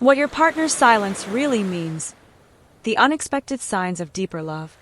What your partner's silence really means. The unexpected signs of deeper love.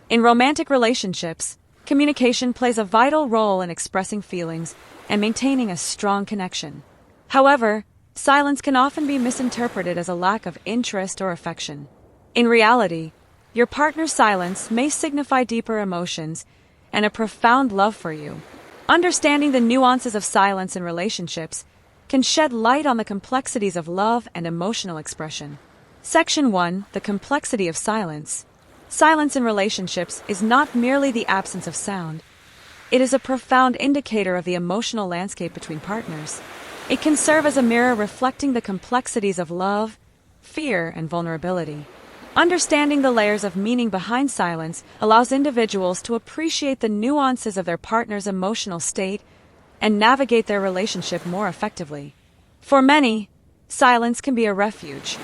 In romantic relationships, communication plays a vital role in expressing feelings and maintaining a strong connection. However, silence can often be misinterpreted as a lack of interest or affection. In reality, your partner's silence may signify deeper emotions and a profound love for you. Understanding the nuances of silence in relationships can shed light on the complexities of love and emotional expression. Section 1: The complexity of silence. Silence in relationships is not merely the absence of sound. It is a profound indicator of the emotional landscape between partners. It can serve as a mirror reflecting the complexities of love, fear, and vulnerability. Understanding the layers of meaning behind silence allows individuals to appreciate the nuances of their partner's emotional state and navigate their relationship more effectively. For many, silence can be a refuge,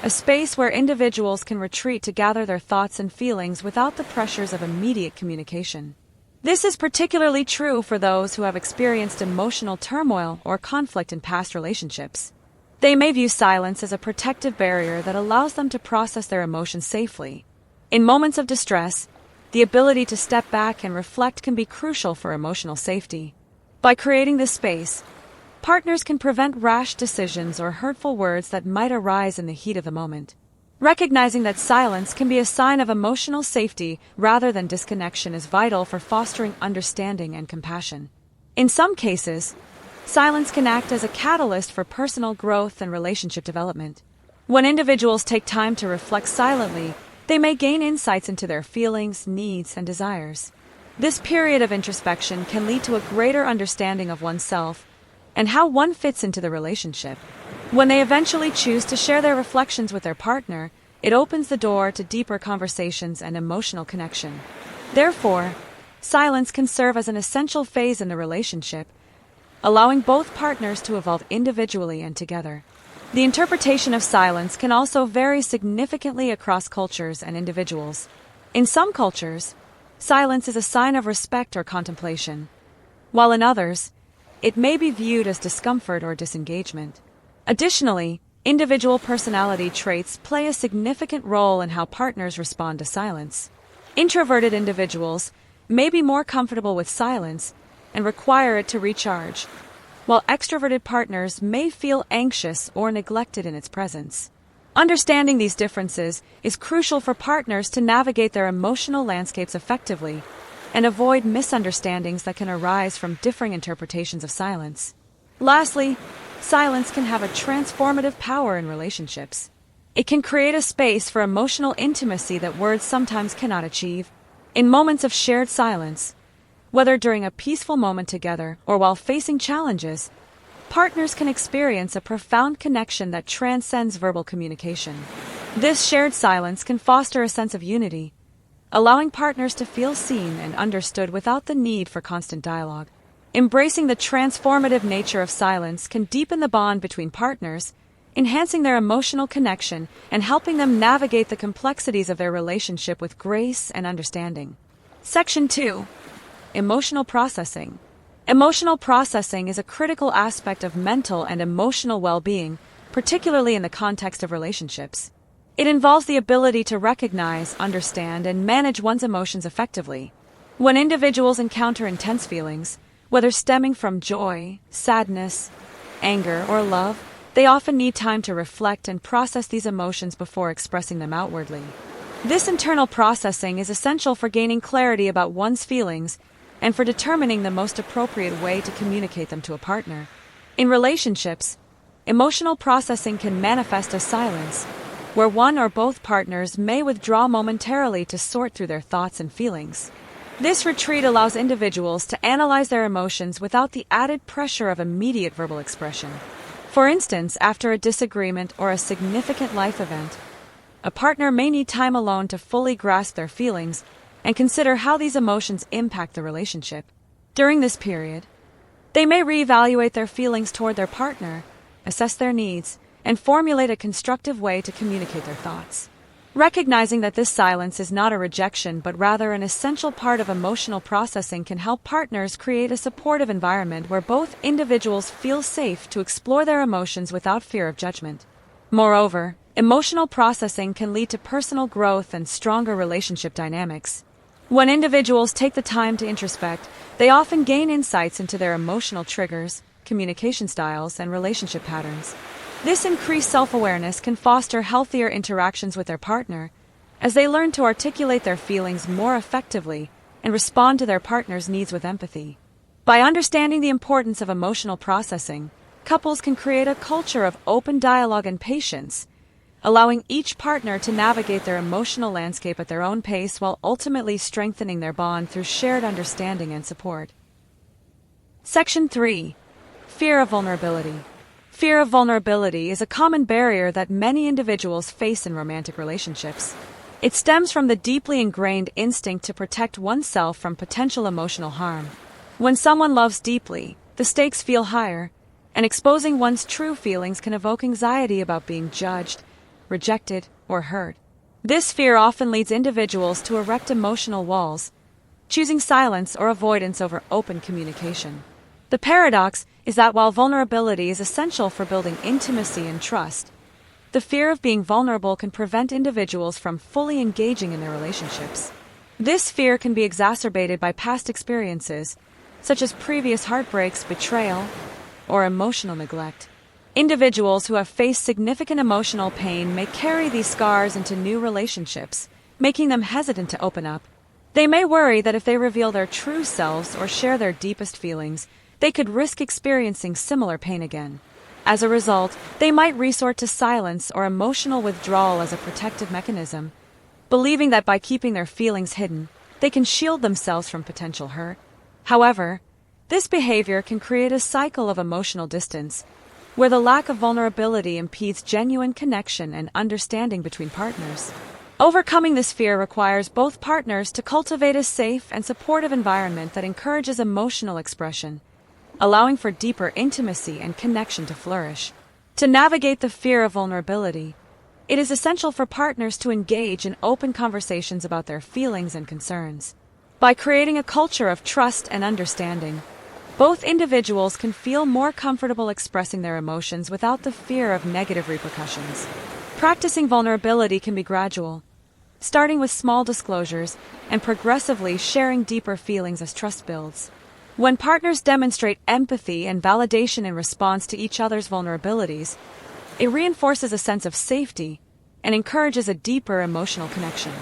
a space where individuals can retreat to gather their thoughts and feelings without the pressures of immediate communication. This is particularly true for those who have experienced emotional turmoil or conflict in past relationships. They may view silence as a protective barrier that allows them to process their emotions safely. In moments of distress, the ability to step back and reflect can be crucial for emotional safety. By creating this space, partners can prevent rash decisions or hurtful words that might arise in the heat of the moment. Recognizing that silence can be a sign of emotional safety rather than disconnection is vital for fostering understanding and compassion. In some cases, silence can act as a catalyst for personal growth and relationship development. When individuals take time to reflect silently, they may gain insights into their feelings, needs, and desires. This period of introspection can lead to a greater understanding of oneself and how one fits into the relationship. When they eventually choose to share their reflections with their partner, it opens the door to deeper conversations and emotional connection. Therefore, silence can serve as an essential phase in the relationship, allowing both partners to evolve individually and together. The interpretation of silence can also vary significantly across cultures and individuals. In some cultures, silence is a sign of respect or contemplation, while in others, it may be viewed as discomfort or disengagement. Additionally, individual personality traits play a significant role in how partners respond to silence. Introverted individuals may be more comfortable with silence and require it to recharge, while extroverted partners may feel anxious or neglected in its presence. Understanding these differences is crucial for partners to navigate their emotional landscapes effectively and avoid misunderstandings that can arise from differing interpretations of silence. Lastly, silence can have a transformative power in relationships. It can create a space for emotional intimacy that words sometimes cannot achieve. In moments of shared silence, whether during a peaceful moment together or while facing challenges, partners can experience a profound connection that transcends verbal communication. This shared silence can foster a sense of unity, allowing partners to feel seen and understood without the need for constant dialogue. Embracing the transformative nature of silence can deepen the bond between partners, enhancing their emotional connection and helping them navigate the complexities of their relationship with grace and understanding. Section 2: Emotional processing. Emotional processing is a critical aspect of mental and emotional well-being, particularly in the context of relationships. It involves the ability to recognize, understand, and manage one's emotions effectively. When individuals encounter intense feelings, whether stemming from joy, sadness, anger, or love, they often need time to reflect and process these emotions before expressing them outwardly. This internal processing is essential for gaining clarity about one's feelings and for determining the most appropriate way to communicate them to a partner. In relationships, emotional processing can manifest as silence, where one or both partners may withdraw momentarily to sort through their thoughts and feelings. This retreat allows individuals to analyze their emotions without the added pressure of immediate verbal expression. For instance, after a disagreement or a significant life event, a partner may need time alone to fully grasp their feelings and consider how these emotions impact the relationship. During this period, they may reevaluate their feelings toward their partner, assess their needs, and formulate a constructive way to communicate their thoughts. Recognizing that this silence is not a rejection but rather an essential part of emotional processing can help partners create a supportive environment where both individuals feel safe to explore their emotions without fear of judgment. Moreover, emotional processing can lead to personal growth and stronger relationship dynamics. When individuals take the time to introspect, they often gain insights into their emotional triggers, communication styles, and relationship patterns. This increased self-awareness can foster healthier interactions with their partner, as they learn to articulate their feelings more effectively and respond to their partner's needs with empathy. By understanding the importance of emotional processing, couples can create a culture of open dialogue and patience, allowing each partner to navigate their emotional landscape at their own pace while ultimately strengthening their bond through shared understanding and support. Section 3. Fear of vulnerability. Fear of vulnerability is a common barrier that many individuals face in romantic relationships. It stems from the deeply ingrained instinct to protect oneself from potential emotional harm. When someone loves deeply, the stakes feel higher, and exposing one's true feelings can evoke anxiety about being judged, rejected, or hurt. This fear often leads individuals to erect emotional walls, choosing silence or avoidance over open communication. The paradox is that while vulnerability is essential for building intimacy and trust, the fear of being vulnerable can prevent individuals from fully engaging in their relationships. This fear can be exacerbated by past experiences, such as previous heartbreaks, betrayal, or emotional neglect. Individuals who have faced significant emotional pain may carry these scars into new relationships, making them hesitant to open up. They may worry that if they reveal their true selves or share their deepest feelings, they could risk experiencing similar pain again. As a result, they might resort to silence or emotional withdrawal as a protective mechanism, believing that by keeping their feelings hidden, they can shield themselves from potential hurt. However, this behavior can create a cycle of emotional distance, where the lack of vulnerability impedes genuine connection and understanding between partners. Overcoming this fear requires both partners to cultivate a safe and supportive environment that encourages emotional expression, allowing for deeper intimacy and connection to flourish. To navigate the fear of vulnerability, it is essential for partners to engage in open conversations about their feelings and concerns. By creating a culture of trust and understanding, both individuals can feel more comfortable expressing their emotions without the fear of negative repercussions. Practicing vulnerability can be gradual, starting with small disclosures and progressively sharing deeper feelings as trust builds. When partners demonstrate empathy and validation in response to each other's vulnerabilities, it reinforces a sense of safety and encourages a deeper emotional connection.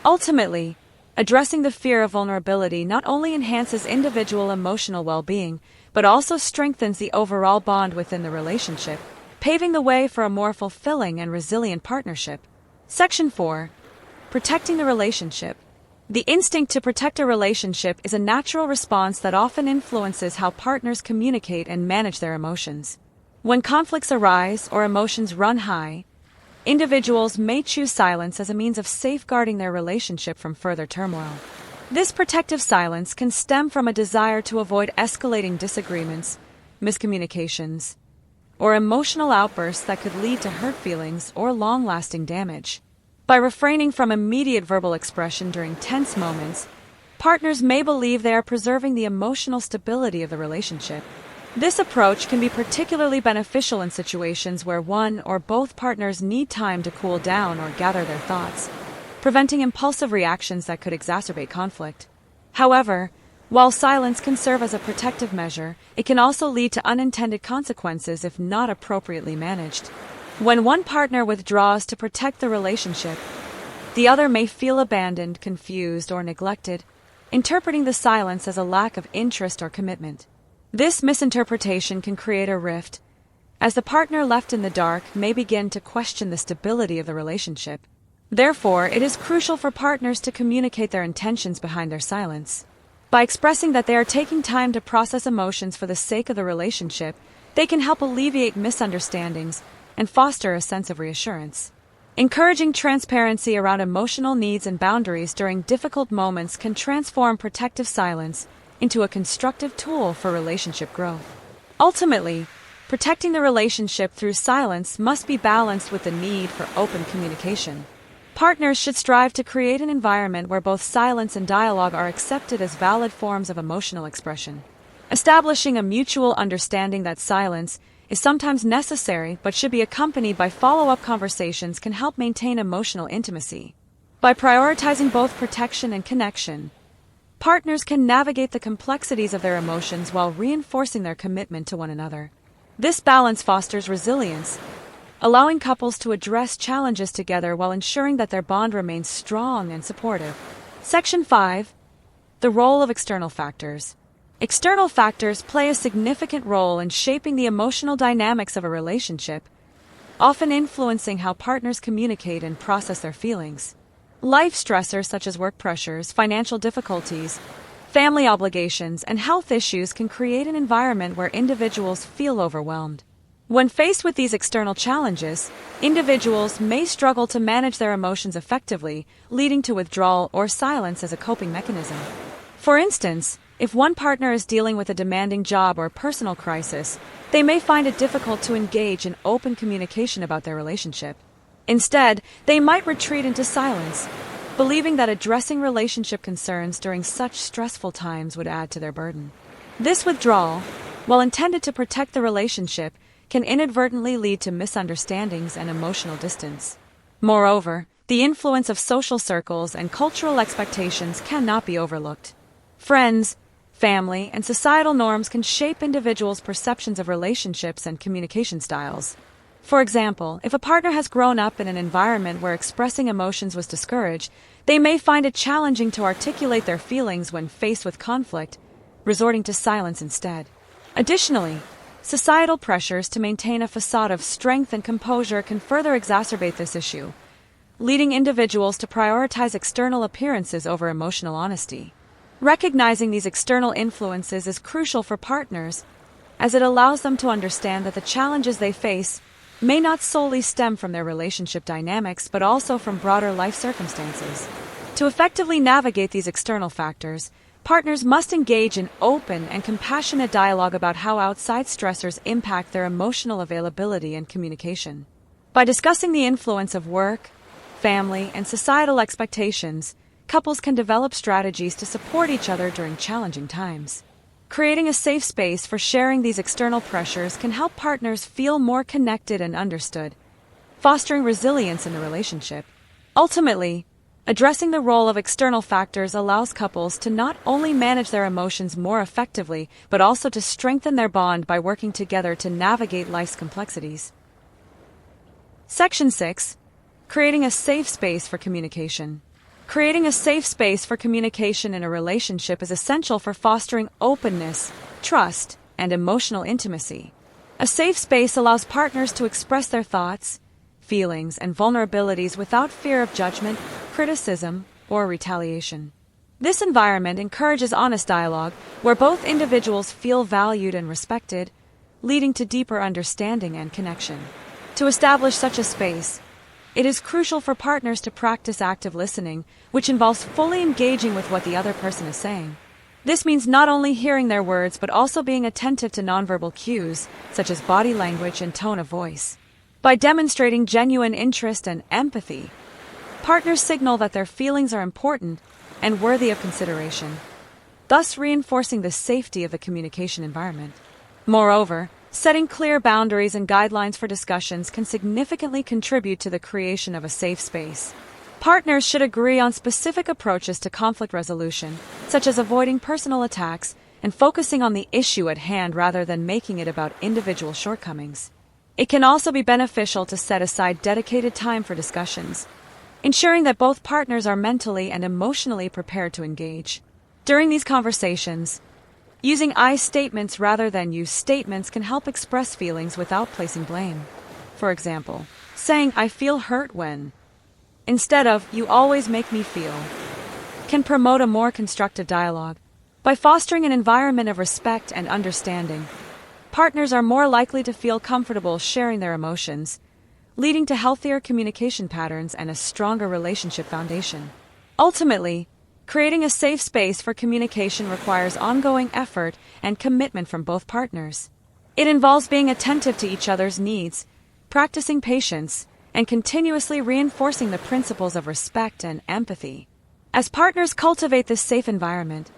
Ultimately, addressing the fear of vulnerability not only enhances individual emotional well-being, but also strengthens the overall bond within the relationship, paving the way for a more fulfilling and resilient partnership. Section 4. Protecting the relationship. The instinct to protect a relationship is a natural response that often influences how partners communicate and manage their emotions. When conflicts arise or emotions run high, individuals may choose silence as a means of safeguarding their relationship from further turmoil. This protective silence can stem from a desire to avoid escalating disagreements, miscommunications, or emotional outbursts that could lead to hurt feelings or long-lasting damage. By refraining from immediate verbal expression during tense moments, partners may believe they are preserving the emotional stability of the relationship. This approach can be particularly beneficial in situations where one or both partners need time to cool down or gather their thoughts, preventing impulsive reactions that could exacerbate conflict. However, while silence can serve as a protective measure, it can also lead to unintended consequences if not appropriately managed. When one partner withdraws to protect the relationship, the other may feel abandoned, confused, or neglected, interpreting the silence as a lack of interest or commitment. This misinterpretation can create a rift, as the partner left in the dark may begin to question the stability of the relationship. Therefore, it is crucial for partners to communicate their intentions behind their silence. By expressing that they are taking time to process emotions for the sake of the relationship, they can help alleviate misunderstandings and foster a sense of reassurance. Encouraging transparency around emotional needs and boundaries during difficult moments can transform protective silence into a constructive tool for relationship growth. Ultimately, protecting the relationship through silence must be balanced with the need for open communication. Partners should strive to create an environment where both silence and dialogue are accepted as valid forms of emotional expression. Establishing a mutual understanding that silence is sometimes necessary but should be accompanied by follow-up conversations can help maintain emotional intimacy. By prioritizing both protection and connection, partners can navigate the complexities of their emotions while reinforcing their commitment to one another. This balance fosters resilience, allowing couples to address challenges together while ensuring that their bond remains strong and supportive. Section 5. The role of external factors. External factors play a significant role in shaping the emotional dynamics of a relationship, often influencing how partners communicate and process their feelings. Life stressors such as work pressures, financial difficulties, family obligations, and health issues can create an environment where individuals feel overwhelmed. When faced with these external challenges, individuals may struggle to manage their emotions effectively, leading to withdrawal or silence as a coping mechanism. For instance, if one partner is dealing with a demanding job or personal crisis, they may find it difficult to engage in open communication about their relationship. Instead, they might retreat into silence, believing that addressing relationship concerns during such stressful times would add to their burden. This withdrawal, while intended to protect the relationship, can inadvertently lead to misunderstandings and emotional distance. Moreover, the influence of social circles and cultural expectations cannot be overlooked. Friends, family, and societal norms can shape individuals' perceptions of relationships and communication styles. For example, if a partner has grown up in an environment where expressing emotions was discouraged, they may find it challenging to articulate their feelings when faced with conflict, resorting to silence instead. Additionally, societal pressures to maintain a facade of strength and composure can further exacerbate this issue, leading individuals to prioritize external appearances over emotional honesty. Recognizing these external influences is crucial for partners, as it allows them to understand that the challenges they face may not solely stem from their relationship dynamics but also from broader life circumstances. To effectively navigate these external factors, partners must engage in open and compassionate dialogue about how outside stressors impact their emotional availability and communication. By discussing the influence of work, family, and societal expectations, couples can develop strategies to support each other during challenging times. Creating a safe space for sharing these external pressures can help partners feel more connected and understood, fostering resilience in the relationship. Ultimately, addressing the role of external factors allows couples to not only manage their emotions more effectively, but also to strengthen their bond by working together to navigate life's complexities. Section 6. Creating a safe space for communication. Creating a safe space for communication in a relationship is essential for fostering openness, trust, and emotional intimacy. A safe space allows partners to express their thoughts, feelings, and vulnerabilities without fear of judgment, criticism, or retaliation. This environment encourages honest dialogue, where both individuals feel valued and respected, leading to deeper understanding and connection. To establish such a space, it is crucial for partners to practice active listening, which involves fully engaging with what the other person is saying. This means not only hearing their words but also being attentive to nonverbal cues, such as body language and tone of voice. By demonstrating genuine interest and empathy, partners signal that their feelings are important and worthy of consideration, thus reinforcing the safety of the communication environment. Moreover, setting clear boundaries and guidelines for discussions can significantly contribute to the creation of a safe space. Partners should agree on specific approaches to conflict resolution, such as avoiding personal attacks and focusing on the issue at hand rather than making it about individual shortcomings. It can also be beneficial to set aside dedicated time for discussions, ensuring that both partners are mentally and emotionally prepared to engage. During these conversations, using I statements rather than you statements can help express feelings without placing blame. For example, saying I feel hurt when, instead of you always make me feel, can promote a more constructive dialogue. By fostering an environment of respect and understanding, partners are more likely to feel comfortable sharing their emotions, leading to healthier communication patterns and a stronger relationship foundation. Ultimately, creating a safe space for communication requires ongoing effort and commitment from both partners. It involves being attentive to each other's needs, practicing patience, and continuously reinforcing the principles of respect and empathy. As partners cultivate this safe environment,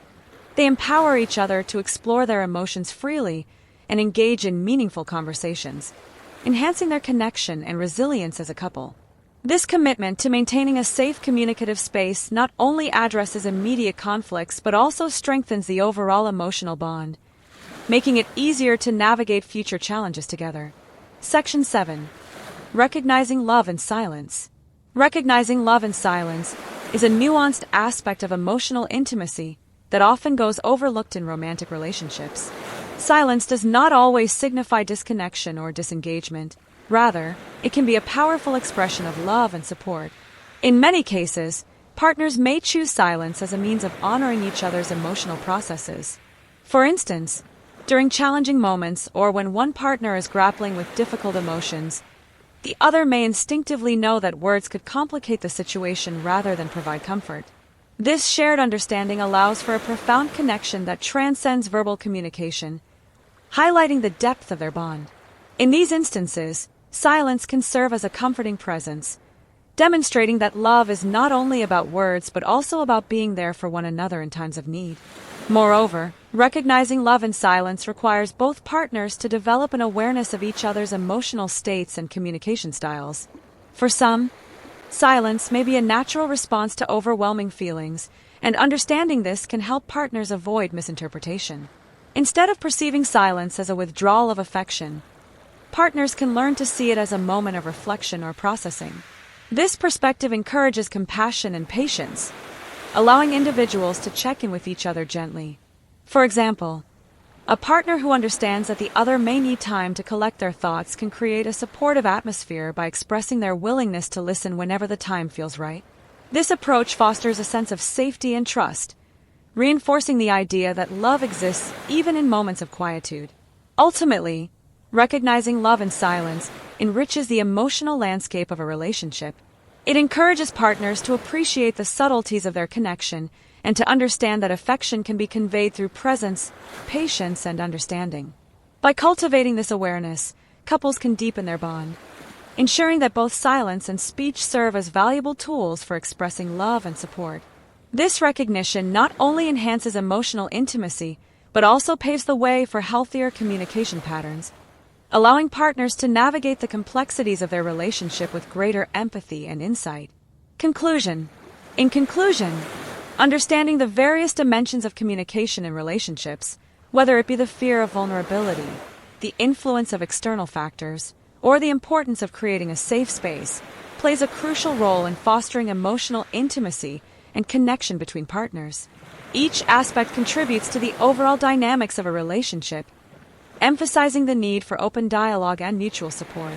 they empower each other to explore their emotions freely and engage in meaningful conversations, enhancing their connection and resilience as a couple. This commitment to maintaining a safe communicative space not only addresses immediate conflicts but also strengthens the overall emotional bond, making it easier to navigate future challenges together. Section 7. Recognizing love in silence. Recognizing love in silence is a nuanced aspect of emotional intimacy that often goes overlooked in romantic relationships. Silence does not always signify disconnection or disengagement. Rather, it can be a powerful expression of love and support. In many cases, partners may choose silence as a means of honoring each other's emotional processes. For instance, during challenging moments or when one partner is grappling with difficult emotions, the other may instinctively know that words could complicate the situation rather than provide comfort. This shared understanding allows for a profound connection that transcends verbal communication, highlighting the depth of their bond. In these instances, silence can serve as a comforting presence, demonstrating that love is not only about words but also about being there for one another in times of need. Moreover, recognizing love in silence requires both partners to develop an awareness of each other's emotional states and communication styles. For some, silence may be a natural response to overwhelming feelings, and understanding this can help partners avoid misinterpretation. Instead of perceiving silence as a withdrawal of affection, partners can learn to see it as a moment of reflection or processing. This perspective encourages compassion and patience, allowing individuals to check in with each other gently. For example, a partner who understands that the other may need time to collect their thoughts can create a supportive atmosphere by expressing their willingness to listen whenever the time feels right. This approach fosters a sense of safety and trust, reinforcing the idea that love exists even in moments of quietude. Ultimately, recognizing love in silence enriches the emotional landscape of a relationship. It encourages partners to appreciate the subtleties of their connection and to understand that affection can be conveyed through presence, patience, and understanding. By cultivating this awareness, couples can deepen their bond, ensuring that both silence and speech serve as valuable tools for expressing love and support. This recognition not only enhances emotional intimacy, but also paves the way for healthier communication patterns, allowing partners to navigate the complexities of their relationship with greater empathy and insight. Conclusion. In conclusion, understanding the various dimensions of communication in relationships, whether it be the fear of vulnerability, the influence of external factors, or the importance of creating a safe space, plays a crucial role in fostering emotional intimacy and connection between partners. Each aspect contributes to the overall dynamics of a relationship, emphasizing the need for open dialogue and mutual support.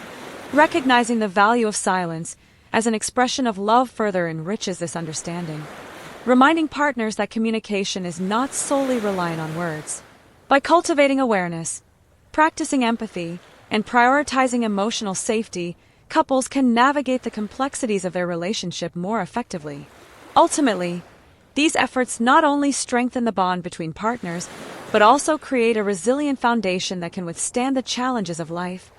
Recognizing the value of silence as an expression of love further enriches this understanding, reminding partners that communication is not solely reliant on words. By cultivating awareness, practicing empathy, and prioritizing emotional safety, couples can navigate the complexities of their relationship more effectively. Ultimately, these efforts not only strengthen the bond between partners, but also create a resilient foundation that can withstand the challenges of life,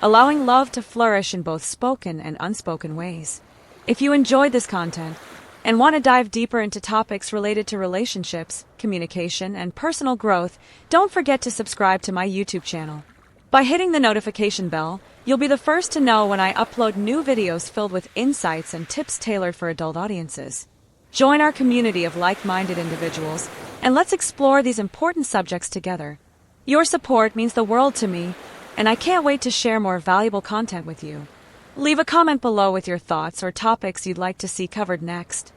allowing love to flourish in both spoken and unspoken ways. If you enjoyed this content and want to dive deeper into topics related to relationships, communication, and personal growth, don't forget to subscribe to my YouTube channel. By hitting the notification bell, you'll be the first to know when I upload new videos filled with insights and tips tailored for adult audiences. Join our community of like-minded individuals, and let's explore these important subjects together. Your support means the world to me, and I can't wait to share more valuable content with you. Leave a comment below with your thoughts or topics you'd like to see covered next.